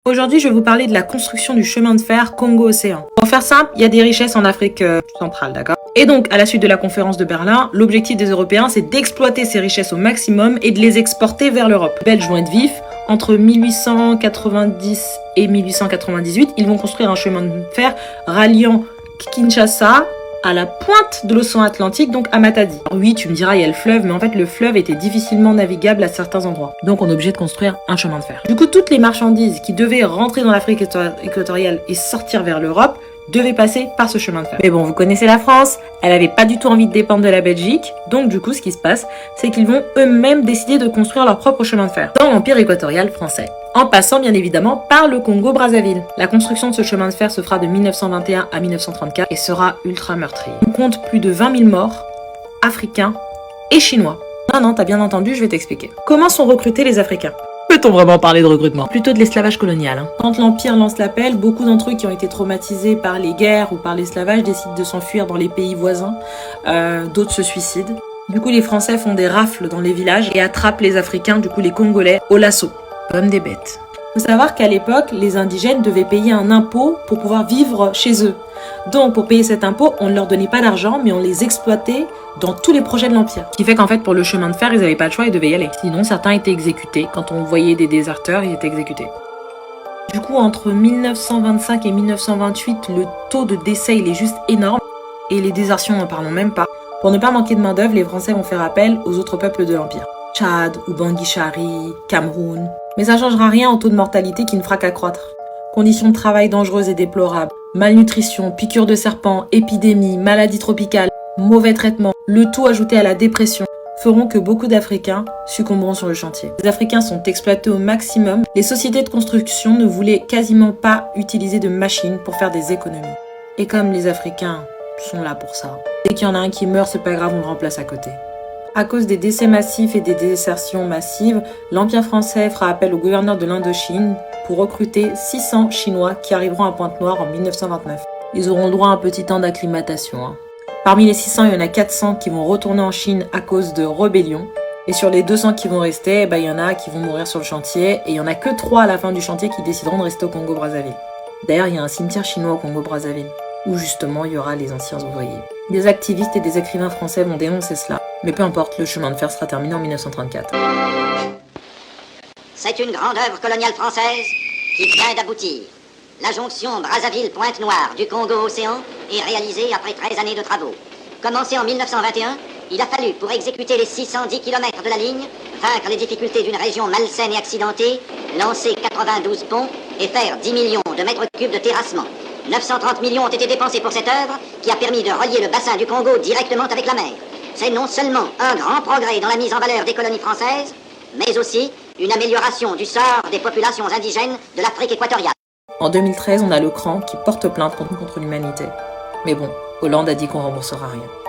Aujourd'hui, je vais vous parler de la construction du chemin de fer Congo-Océan. Pour faire simple, il y a des richesses en Afrique centrale, d'accord? Et donc, à la suite de la conférence de Berlin, l'objectif des Européens, c'est d'exploiter ces richesses au maximum et de les exporter vers l'Europe. Belle jointe vif, entre 1890 et 1898, ils vont construire un chemin de fer ralliant Kinshasa à la pointe de l'océan Atlantique, donc à Matadi. Alors oui, tu me diras, il y a le fleuve, mais en fait, le fleuve était difficilement navigable à certains endroits. Donc, on est obligé de construire un chemin de fer. Du coup, toutes les marchandises qui devaient rentrer dans l'Afrique équatoriale et sortir vers l'Europe devaient passer par ce chemin de fer. Mais bon, vous connaissez la France, elle avait pas du tout envie de dépendre de la Belgique, donc du coup, ce qui se passe, c'est qu'ils vont eux-mêmes décider de construire leur propre chemin de fer dans l'Empire équatorial français, en passant bien évidemment par le Congo-Brazzaville. La construction de ce chemin de fer se fera de 1921 à 1934 et sera ultra meurtrier. On compte plus de 20 000 morts, africains et chinois. Non, t'as bien entendu, je vais t'expliquer. Comment sont recrutés les Africains ? Peut-on vraiment parler de recrutement ? Plutôt de l'esclavage colonial. Quand l'Empire lance l'appel, beaucoup d'entre eux qui ont été traumatisés par les guerres ou par l'esclavage décident de s'enfuir dans les pays voisins. D'autres se suicident. Du coup, les Français font des rafles dans les villages et attrapent les Africains, du coup les Congolais, au lasso, comme des bêtes. Il faut savoir qu'à l'époque, les indigènes devaient payer un impôt pour pouvoir vivre chez eux. Donc, pour payer cet impôt, on ne leur donnait pas d'argent, mais on les exploitait dans tous les projets de l'Empire. Ce qui fait qu'en fait, pour le chemin de fer, ils n'avaient pas le choix, ils devaient y aller. Sinon, certains étaient exécutés. Quand on voyait des déserteurs, ils étaient exécutés. Du coup, entre 1925 et 1928, le taux de décès, il est juste énorme. Et les désertions, n'en parlons même pas. Pour ne pas manquer de main-d'œuvre, les Français vont faire appel aux autres peuples de l'Empire. Tchad, Ubangui-Chari, Cameroun. Mais ça ne changera rien au taux de mortalité qui ne fera qu'accroître. Conditions de travail dangereuses et déplorables, malnutrition, piqûres de serpents, épidémies, maladies tropicales, mauvais traitements, le tout ajouté à la dépression, feront que beaucoup d'Africains succomberont sur le chantier. Les Africains sont exploités au maximum. Les sociétés de construction ne voulaient quasiment pas utiliser de machines pour faire des économies. Et comme les Africains sont là pour ça, dès qu'il y en a un qui meurt, c'est pas grave, on le remplace à côté. À cause des décès massifs et des désertions massives, l'Empire français fera appel au gouverneur de l'Indochine pour recruter 600 Chinois qui arriveront à Pointe-Noire en 1929. Ils auront le droit à un petit temps d'acclimatation. Parmi les 600, il y en a 400 qui vont retourner en Chine à cause de rébellions. Et sur les 200 qui vont rester, il y en a qui vont mourir sur le chantier. Et il n'y en a que 3 à la fin du chantier qui décideront de rester au Congo-Brazzaville. D'ailleurs, il y a un cimetière chinois au Congo-Brazzaville, où justement il y aura les anciens ouvriers. Des activistes et des écrivains français vont dénoncer cela. Mais peu importe, le chemin de fer sera terminé en 1934. C'est une grande œuvre coloniale française qui vient d'aboutir. La jonction Brazzaville-Pointe-Noire du Congo-Océan est réalisée après 13 années de travaux. Commencé en 1921, il a fallu, pour exécuter les 610 km de la ligne, vaincre les difficultés d'une région malsaine et accidentée, lancer 92 ponts et faire 10 millions de mètres cubes de terrassement. 930 millions ont été dépensés pour cette œuvre qui a permis de relier le bassin du Congo directement avec la mer. C'est non seulement un grand progrès dans la mise en valeur des colonies françaises, mais aussi une amélioration du sort des populations indigènes de l'Afrique équatoriale. En 2013, on a le CRAN qui porte plainte contre l'humanité. Mais bon, Hollande a dit qu'on remboursera rien.